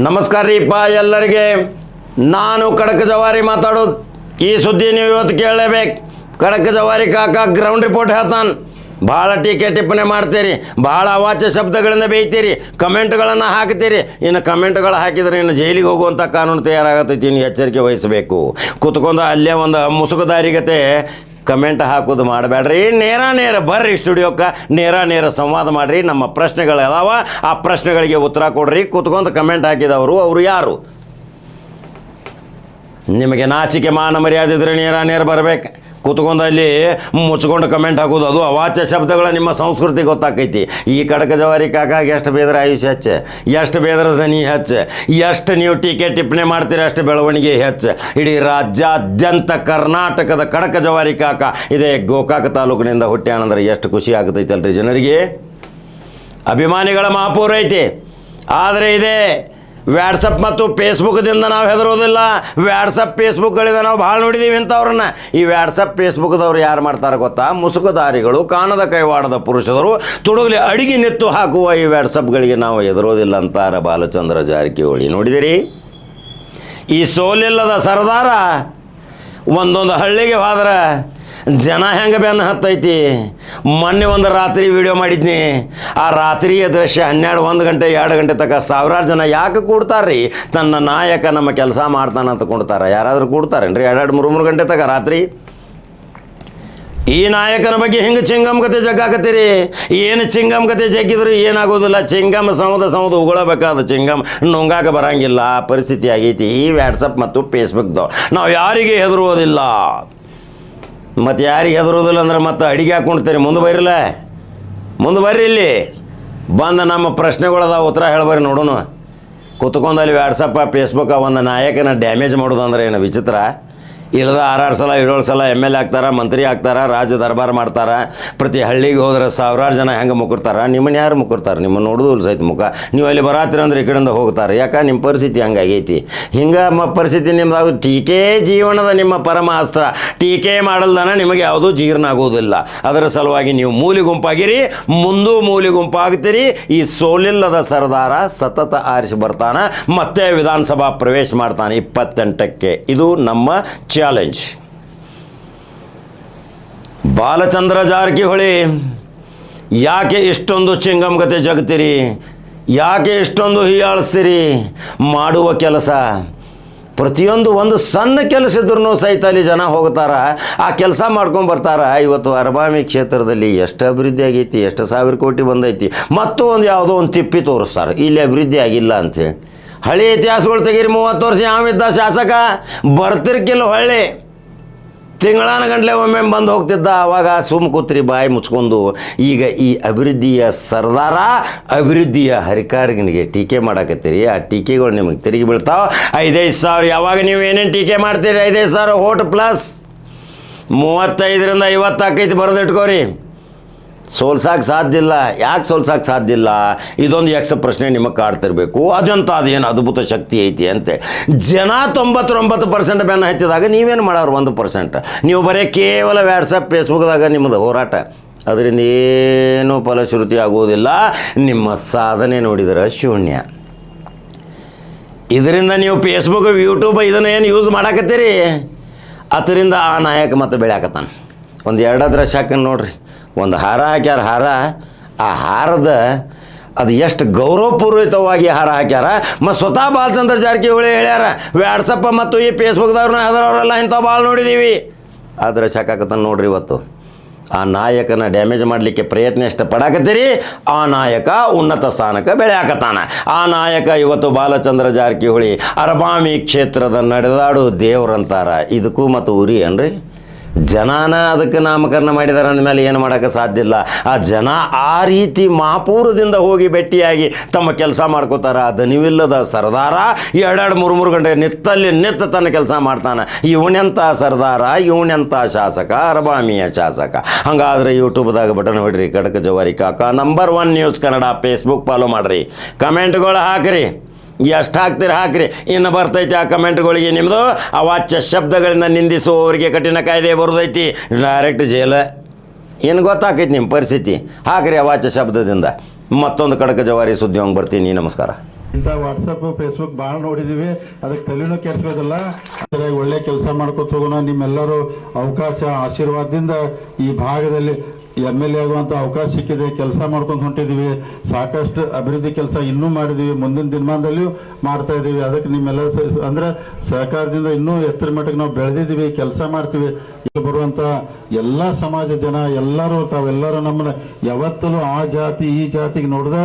ನಮಸ್ಕಾರ ರೀಪ್ಪ ಎಲ್ಲರಿಗೆ. ನಾನು ಖಡಕ್ ಜವಾರಿ ಮಾತಾಡೋದು. ಈ ಸುದ್ದಿ ನೀವು ಇವತ್ತು ಕೇಳಲೇಬೇಕು. ಖಡಕ್ ಜವಾರಿ ಕಾಕ ಗ್ರೌಂಡ್ ರಿಪೋರ್ಟ್ ಹೇಳ್ತಾನೆ. ಭಾಳ ಟೀಕೆ ಟಿಪ್ಪಣಿ ಮಾಡ್ತೀರಿ, ಭಾಳ ಅವಾಚ್ಯ ಶಬ್ದಗಳಿಂದ ಬೇಯ್ತೀರಿ, ಕಮೆಂಟ್ಗಳನ್ನು ಹಾಕ್ತೀರಿ. ಇನ್ನು ಕಮೆಂಟ್ಗಳು ಹಾಕಿದರೆ ಇನ್ನು ಜೈಲಿಗೆ ಹೋಗುವಂಥ ಕಾನೂನು ತಯಾರಾಗತ್ತೈತಿ. ಇನ್ನು ಎಚ್ಚರಿಕೆ ವಹಿಸಬೇಕು. ಕೂತ್ಕೊಂಡು ಅಲ್ಲೇ ಒಂದು ಮುಸುಕುದಾರಿಗತೆ ಕಮೆಂಟ್ ಹಾಕೋದು ಮಾಡಬೇಡ್ರಿ. ನೇರ ಬರ್ರಿ ಸ್ಟುಡಿಯೋಕ್ಕೆ, ನೇರ ಸಂವಾದ ಮಾಡಿರಿ. ನಮ್ಮ ಪ್ರಶ್ನೆಗಳು ಅದಾವ, ಆ ಪ್ರಶ್ನೆಗಳಿಗೆ ಉತ್ತರ ಕೊಡ್ರಿ. ಕೂತ್ಕೊಂಡು ಕಮೆಂಟ್ ಹಾಕಿದವರು ಅವರು ಯಾರು? ನಿಮಗೆ ನಾಚಿಕೆ ಮಾನ ಮರ್ಯಾದೆ ಇದ್ರೆ ನೇರ ಬರಬೇಕು. ಕೂತ್ಕೊಂಡು ಅಲ್ಲಿ ಮುಚ್ಕೊಂಡು ಕಮೆಂಟ್ ಹಾಕೋದು, ಅದು ಅವಾಚ್ಯ ಶಬ್ದಗಳ ನಿಮ್ಮ ಸಂಸ್ಕೃತಿ ಗೊತ್ತಾಕೈತಿ. ಈ ಖಡಕ್ ಜವಾರಿ ಕಾಕಾಗ ಎಷ್ಟು ಬೇದರ ಆಯುಷ್ಯ ಹೆಚ್ಚು, ಎಷ್ಟು ಬೇದರ ಧ್ವನಿ ಹೆಚ್ಚು, ಎಷ್ಟು ನೀವು ಟೀಕೆ ಟಿಪ್ಪಣಿ ಮಾಡ್ತೀರಿ ಅಷ್ಟು ಬೆಳವಣಿಗೆ ಹೆಚ್ಚು. ಇಡೀ ರಾಜ್ಯಾದ್ಯಂತ ಕರ್ನಾಟಕದ ಖಡಕ್ ಜವಾರಿ ಕಾಕ ಇದೇ ಗೋಕಾಕ ತಾಲೂಕಿನಿಂದ ಹುಟ್ಟ್ಯಾನಂದ್ರೆ ಎಷ್ಟು ಖುಷಿ ಆಗ್ತೈತೆ ಅಲ್ರಿ ಜನರಿಗೆ. ಅಭಿಮಾನಿಗಳ ಮಹಾಪೂರ ಐತಿ. ಆದರೆ ಇದೇ ವ್ಯಾಟ್ಸಪ್ ಮತ್ತು ಫೇಸ್ಬುಕ್ದಿಂದ ನಾವು ಹೆದರೋದಿಲ್ಲ. ವ್ಯಾಟ್ಸಪ್ ಫೇಸ್ಬುಕ್ಗಳಿಂದ ನಾವು ಭಾಳ ನೋಡಿದ್ದೀವಿ ಇಂಥವ್ರನ್ನ. ಈ ವ್ಯಾಟ್ಸಪ್ ಫೇಸ್ಬುಕ್ದವ್ರು ಯಾರು ಮಾಡ್ತಾರೆ ಗೊತ್ತಾ? ಮುಸುಕುದಾರಿಗಳು, ಕಾಣದ ಕೈವಾಡದ ಪುರುಷರು, ತುಡುಗಲಿ ಅಡಿಗೆ ನೆತ್ತು ಹಾಕುವ ಈ ವ್ಯಾಟ್ಸಪ್ಗಳಿಗೆ ನಾವು ಹೆದರೋದಿಲ್ಲ ಅಂತಾರೆ ಬಾಲಚಂದ್ರ ಜಾರಕಿಹೊಳಿ. ನೋಡಿದಿರಿ, ಈ ಸೋಲಿಲ್ಲದ ಸರ್ದಾರ ಒಂದೊಂದು ಹಳ್ಳಿಗೆ ಹೋದ್ರೆ ಜನ ಹೆಂಗೆ ಬೆನ್ನು ಹತ್ತೈತಿ. ಮೊನ್ನೆ ಒಂದು ರಾತ್ರಿ ವಿಡಿಯೋ ಮಾಡಿದ್ನಿ. ಆ ರಾತ್ರಿಯ ದೃಶ್ಯ 12-1 ಗಂಟೆ 2 ಗಂಟೆ ತನಕ ಸಾವಿರಾರು ಜನ ಯಾಕೆ ಕೂಡ್ತಾರ್ರಿ? ತನ್ನ ನಾಯಕ ನಮ್ಮ ಕೆಲಸ ಮಾಡ್ತಾನಂತ ಕೂಡ್ತಾರೆ. ಯಾರಾದರೂ ಕೂಡ್ತಾರೇನ್ರಿ 2-3 ಗಂಟೆ ತನಕ ರಾತ್ರಿ? ಈ ನಾಯಕನ ಬಗ್ಗೆ ಹಿಂಗೆ ಚಿಂಗಮ್ ಕತೆ ಜಗ್ಗಾಕತ್ತೀರಿ. ಏನು ಚಿಂಗಮ್ ಕತೆ ಜಗ್ಗಿದ್ರು ಏನಾಗೋದಿಲ್ಲ. ಚಿಂಗಮ್ ಸಮುದ ಉಗುಳಬೇಕಾದ ಚಿಂಗಮ್ ನುಂಗಾಕ ಬರಂಗಿಲ್ಲ. ಪರಿಸ್ಥಿತಿ ಆಗೈತಿ ಈ ವ್ಯಾಟ್ಸಪ್ ಮತ್ತು ಫೇಸ್ಬುಕ್ದು. ನಾವು ಯಾರಿಗೆ ಹೆದರುವುದಿಲ್ಲ. ಮತ್ತು ಯಾರಿಗೆ ಹೆದರೋದಿಲ್ಲ ಅಂದ್ರೆ ಮತ್ತೆ ಅಡಿಗೆ ಹಾಕ್ಕೊಳ್ತೀರಿ. ಮುಂದೆ ಬರ್ರಿ ಇಲ್ಲಿ ಬಂದು ನಮ್ಮ ಪ್ರಶ್ನೆಗಳದ ಉತ್ತರ ಹೇಳ್ಬರ್ರಿ ನೋಡೋಣ. ಕೂತ್ಕೊಂಡಲ್ಲಿ ವ್ಯಾಟ್ಸಪ್ಪ ಫೇಸ್ಬುಕ್ಕ ಒಂದು ನಾಯಕನ ಡ್ಯಾಮೇಜ್ ಮಾಡೋದು ಅಂದ್ರೆ ಏನು ವಿಚಿತ್ರ? ಇಲ್ಲದ 6 ಸಲ 7 ಸಲ MLA ಆಗ್ತಾರೆ, ಮಂತ್ರಿ ಆಗ್ತಾರೆ, ರಾಜ್ಯ ದರ್ಬಾರ್ ಮಾಡ್ತಾರೆ. ಪ್ರತಿ ಹಳ್ಳಿಗೆ ಹೋದ್ರೆ ಸಾವಿರಾರು ಜನ ಹೆಂಗೆ ಮುಕ್ಕರ್ತಾರೆ. ನಿಮ್ಮನ್ನು ಯಾರು ಮುಕ್ಕರ್ತಾರೆ? ನಿಮ್ಮನ್ನು ನೋಡೋದು ಸಹಿತ ಮುಖ. ನೀವು ಅಲ್ಲಿ ಬರಾತ್ರಿ ಅಂದ್ರೆ ಈ ಕಡೆಯಿಂದ ಹೋಗ್ತಾರೆ. ಯಾಕೆ? ನಿಮ್ಮ ಪರಿಸ್ಥಿತಿ ಹಂಗಾಗೈತಿ. ಹಿಂಗೆ ಪರಿಸ್ಥಿತಿ ನಿಮ್ಮದಾಗೋದು. ಟೀಕೆ ಜೀವನದ ನಿಮ್ಮ ಪರಮ ಅಸ್ತ್ರ. ಟೀಕೆ ಮಾಡಲ್ದನ ನಿಮಗೆ ಯಾವುದೂ ಜೀರ್ಣ ಆಗೋದಿಲ್ಲ. ಅದರ ಸಲುವಾಗಿ ನೀವು ಮೂಲಿ ಗುಂಪಾಗಿರಿ, ಮುಂದೂ ಮೂಲಿ ಗುಂಪಾಗ್ತೀರಿ. ಈ ಸೋಲಿಲ್ಲದ ಸರ್ದಾರ ಸತತ ಆರಿಸಿ ಬರ್ತಾನೆ, ಮತ್ತೆ ವಿಧಾನಸಭಾ ಪ್ರವೇಶ ಮಾಡ್ತಾನೆ 28ಕ್ಕೆ. ಇದು ನಮ್ಮ ಚಾಲೆಂಜ್. ಬಾಲಚಂದ್ರ ಜಾರಕಿಹೊಳಿ ಯಾಕೆ ಇಷ್ಟೊಂದು ಚಿಂಗಮ್ಗತೆ ಜಗ್ತೀರಿ? ಯಾಕೆ ಇಷ್ಟೊಂದು ಹೀಯಾಳಿಸ್ತೀರಿ? ಮಾಡುವ ಕೆಲಸ ಪ್ರತಿಯೊಂದು ಒಂದು ಸಣ್ಣ ಕೆಲಸ ಇದ್ರೂ ಸಹಿತ ಅಲ್ಲಿ ಜನ ಹೋಗ್ತಾರ, ಆ ಕೆಲಸ ಮಾಡ್ಕೊಂಡು ಬರ್ತಾರ. ಇವತ್ತು ಅರಬಾಮಿ ಕ್ಷೇತ್ರದಲ್ಲಿ ಎಷ್ಟು ಅಭಿವೃದ್ಧಿ ಆಗೈತಿ, ಎಷ್ಟು ಸಾವಿರ ಕೋಟಿ ಬಂದೈತಿ. ಮತ್ತು ಒಂದು ಯಾವುದೋ ಒಂದು ತಿಪ್ಪಿ ತೋರಿಸ್ತಾರೆ ಇಲ್ಲಿ ಅಭಿವೃದ್ಧಿ ಆಗಿಲ್ಲ ಅಂತೇಳಿ. ಹಳೆ ಇತಿಹಾಸಗಳು ತೆಗೀರಿ. 30 ವರ್ಷ ಯಾವಿದ್ದ ಶಾಸಕ ಬರ್ತಿರ್ಕಿಲ್ಲ. ಹೊಳ್ಳಿ ತಿಂಗಳಾನ ಗಂಟ್ಲೆ ಒಮ್ಮೆ ಬಂದು ಹೋಗ್ತಿದ್ದ. ಆವಾಗ ಸುಮ್ಮ ಕೂತ್ರಿ ಬಾಯಿ ಮುಚ್ಕೊಂಡು. ಈಗ ಈ ಅಭಿವೃದ್ಧಿಯ ಸರ್ದಾರ, ಅಭಿವೃದ್ಧಿಯ ಹರಿಕಾರನಿಗೆ ಟೀಕೆ ಮಾಡಕತ್ತೀರಿ. ಆ ಟೀಕೆಗಳು ನಿಮಗೆ ತಿರುಗಿ ಬೀಳ್ತಾವೆ. 5-5 ಸಾವಿರ ಯಾವಾಗ ನೀವು ಏನೇನು ಟೀಕೆ ಮಾಡ್ತೀರಿ? 5-5 ಸಾವಿರ ಓಟ್ ಪ್ಲಸ್ 35ರಿಂದ 50 ಆಕೈತಿ. ಬರೆದಿಟ್ಕೋರಿ. ಸೋಲ್ಸಕ್ಕೆ ಸಾಧ್ಯ ಇಲ್ಲ. ಯಾಕೆ ಸೋಲ್ಸಕ್ಕೆ ಸಾಧ್ಯ ಇಲ್ಲ? ಇದೊಂದು ಯಕ್ಷ ಪ್ರಶ್ನೆ ನಿಮಗೆ ಕಾಡ್ತಿರ್ಬೇಕು. ಅದಂತ ಅದೇನು ಅದ್ಭುತ ಶಕ್ತಿ ಐತಿ ಅಂತೆ. ಜನ 99% ಬೆನ್ನು ಹತ್ತಿದಾಗ ನೀವೇನು ಮಾಡೋರು 1%. ನೀವು ಬರೀ ಕೇವಲ ವ್ಯಾಟ್ಸಪ್ ಫೇಸ್ಬುಕ್ದಾಗ ನಿಮ್ಮದು ಹೋರಾಟ, ಅದರಿಂದ ಏನೂ ಫಲಶ್ರುತಿ ಆಗುವುದಿಲ್ಲ. ನಿಮ್ಮ ಸಾಧನೆ ನೋಡಿದರೆ ಶೂನ್ಯ. ಇದರಿಂದ ನೀವು ಫೇಸ್ಬುಕ್, ಯೂಟ್ಯೂಬ್ ಇದನ್ನು ಏನು ಯೂಸ್ ಮಾಡಾಕತ್ತೀರಿ, ಅದರಿಂದ ಆ ನಾಯಕ ಮತ್ತೆ ಬೆಳ್ಯಾಕತ್ತಾನ. ಒಂದು 2 ದೃಶ್ಯ ಹಾಕಿ ನೋಡ್ರಿ. ಒಂದು ಹಾರ ಹಾಕ್ಯಾರ. ಆ ಹಾರದ ಅದು ಎಷ್ಟು ಗೌರವಪೂರ್ವಕವಾಗಿ ಹಾರ ಹಾಕ್ಯಾರ. ಮತ್ತು ಸ್ವತಃ ಬಾಲಚಂದ್ರ ಜಾರಕಿಹೊಳಿ ಹೇಳ್ಯಾರ, ವ್ಯಾಟ್ಸಪ್ಪ ಮತ್ತು ಈ ಫೇಸ್ಬುಕ್ದವ್ರನ್ನ ಅದರವರೆಲ್ಲ ಇಂಥ ಭಾಳ ನೋಡಿದ್ದೀವಿ. ಆದರೆ ಸಾಕಾಕತ್ತಾನ ನೋಡ್ರಿ. ಇವತ್ತು ಆ ನಾಯಕನ ಡ್ಯಾಮೇಜ್ ಮಾಡಲಿಕ್ಕೆ ಪ್ರಯತ್ನ ಎಷ್ಟು ಪಡಾಕತ್ತೀರಿ. ಆ ನಾಯಕ ಉನ್ನತ ಸ್ಥಾನಕ್ಕೆ ಬೆಳೆಯಾಕತ್ತಾನ. ಆ ನಾಯಕ ಇವತ್ತು ಬಾಲಚಂದ್ರ ಜಾರಕಿಹೊಳಿ ಅರಬಾಮಿ ಕ್ಷೇತ್ರದ ನಡೆದಾಡು ದೇವ್ರಂತಾರ. ಇದಕ್ಕೂ ಮತ್ತು ಉರಿ ಅನ್ರಿ. ಜನಾನ ಅದಕ್ಕೆ ನಾಮಕರಣ ಮಾಡಿದ್ದಾರೆ ಅಂದಮೇಲೆ ಏನು ಮಾಡೋಕ್ಕೆ ಸಾಧ್ಯ ಇಲ್ಲ. ಆ ಜನ ಆ ರೀತಿ ಮಹಾಪೂರದಿಂದ ಹೋಗಿ ಭೇಟಿಯಾಗಿ ತಮ್ಮ ಕೆಲಸ ಮಾಡ್ಕೋತಾರೆ. ದನಿವಿಲ್ಲದ ಸರ್ದಾರ 2-3 ಗಂಟೆ ನಿತ್ತ ತನ್ನ ಕೆಲಸ ಮಾಡ್ತಾನೆ. ಇವನೆಂಥ ಸರ್ದಾರ, ಇವನೆಂಥ ಶಾಸಕ, ಅರಬಾಮಿಯ ಶಾಸಕ. ಹಾಗಾದರೆ ಯೂಟ್ಯೂಬ್ದಾಗ ಬಟನ್ ಹೊಡ್ರಿ, ಖಡಕ್ ಜವಾರಿ ಕಾಕ number 1 news Kannada. Facebook follow ಮಾಡಿರಿ, ಕಮೆಂಟ್ಗಳು ಹಾಕಿರಿ. ಎಷ್ಟು ಹಾಕ್ತೀರಿ ಹಾಕಿರಿ. ಇನ್ನು ಬರ್ತೈತಿ ಆ ಕಮೆಂಟ್ಗಳಿಗೆ ನಿಮ್ಮದು ಅವಾಚ್ಯ ಶಬ್ದಗಳಿಂದ ನಿಂದಿಸುವವರಿಗೆ ಕಠಿಣ ಕಾಯ್ದೆ ಬರೋದೈತಿ. ಡೈರೆಕ್ಟ್ ಜೈಲ. ಏನು ಗೊತ್ತಾಕೈತಿ ನಿಮ್ಮ ಪರಿಸ್ಥಿತಿ? ಹಾಕಿರಿ ಅವಾಚ್ಯ ಶಬ್ದದಿಂದ. ಮತ್ತೊಂದು ಖಡಕ್ ಜವಾರಿ ಸುದ್ದಿ ಹಂಗೆ ಬರ್ತೀನಿ. ನಮಸ್ಕಾರ. ಇಂಥ ವಾಟ್ಸಪ್ ಫೇಸ್ಬುಕ್ ಭಾಳ ನೋಡಿದೀವಿ, ಅದಕ್ಕೆ ತಲೆನೂ ಕೆಡ್ಸ್ಕೋದಿಲ್ಲ. ಒಳ್ಳೆ ಕೆಲಸ ಮಾಡ್ಕೊತ ಹೋಗೋಣ. ನಿಮ್ಮೆಲ್ಲರೂ ಅವಕಾಶ ಆಶೀರ್ವಾದದಿಂದ ಈ ಭಾಗದಲ್ಲಿ MLA ಆಗುವಂತ ಅವಕಾಶ ಸಿಕ್ಕಿದೆ. ಕೆಲಸ ಮಾಡ್ಕೊಂಡು ಹೊಂಟಿದೀವಿ. ಸಾಕಷ್ಟು ಅಭಿವೃದ್ಧಿ ಕೆಲಸ ಇನ್ನೂ ಮಾಡಿದೀವಿ, ಮುಂದಿನ ದಿನಮಾನದಲ್ಲಿಯೂ ಮಾಡ್ತಾ ಇದೀವಿ. ಅದಕ್ಕೆ ನಿಮ್ಮೆಲ್ಲ ಅಂದ್ರೆ ಸಹಕಾರದಿಂದ ಇನ್ನೂ ಎತ್ತರ ಮಟ್ಟಕ್ಕೆ ನಾವು ಬೆಳೆದಿದ್ದೀವಿ, ಕೆಲಸ ಮಾಡ್ತೀವಿ. ಇಲ್ಲಿ ಬರುವಂತ ಎಲ್ಲಾ ಸಮಾಜ ಜನ ಎಲ್ಲರೂ ತಾವೆಲ್ಲರೂ ನಮ್ಮನ್ನ ಯಾವತ್ತಲೂ ಆ ಜಾತಿ ಈ ಜಾತಿಗೆ ನೋಡ್ದ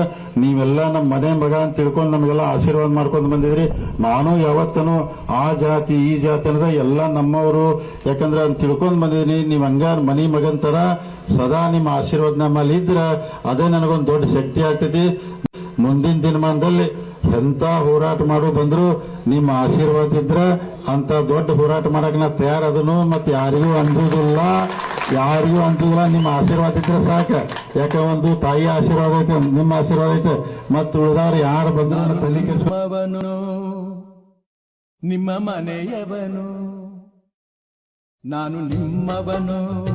ನೀವೆಲ್ಲ ನಮ್ಮ ಮನೆ ಮಗ ಅಂತ ತಿಳ್ಕೊಂಡು ನಮಗೆಲ್ಲ ಆಶೀರ್ವಾದ ಮಾಡ್ಕೊಂಡು ಬಂದಿದ್ರಿ. ನಾನು ಯಾವತ್ತೂ ಆ ಜಾತಿ ಈ ಜಾತಿ ಅನ್ನೋದ ಎಲ್ಲ ನಮ್ಮವರು, ಯಾಕಂದ್ರೆ ಅಂತ ತಿಳ್ಕೊಂಡು ಬಂದಿದ್ದೀನಿ. ನೀವು ಹಂಗಾರ ಮನಿ ಮಗನ್ ತರ ಸದಾ ನಿಮ್ಮ ಆಶೀರ್ವಾದ ನಮ್ಮಲ್ಲಿ ಇದ್ರ ಅದೇ ನನಗೊಂದು ದೊಡ್ಡ ಶಕ್ತಿ ಆಗ್ತೈತಿ. ಮುಂದಿನ ದಿನಮಾನದಲ್ಲಿ ಎಂತ ಹೋರಾಟ ಮಾಡು ಬಂದ್ರು ನಿಮ್ಮ ಆಶೀರ್ವಾದ ಇದ್ರ ಅಂತ ದೊಡ್ಡ ಹೋರಾಟ ಮಾಡಕ್ ನಾ ತಯಾರದನು. ಮತ್ತೆ ಯಾರಿಗೂ ಅಂದುದಿಲ್ಲ, ನಿಮ್ಮ ಆಶೀರ್ವಾದ ಇದ್ರೆ ಸಾಕ. ಯಾಕೆ ಒಂದು ತಾಯಿ ಆಶೀರ್ವಾದ ಐತೆ, ನಿಮ್ಮ ಆಶೀರ್ವಾದ ಐತೆ, ಮತ್ತು ಉಳಿದವ್ರು ಯಾರು ಬಂದ್ರು ತಲೆ ಕೆಡಿಸ್ಕೊಳವನು, ನಿಮ್ಮ ಮನೆಯವನು, ನಾನು ನಿಮ್ಮವನು.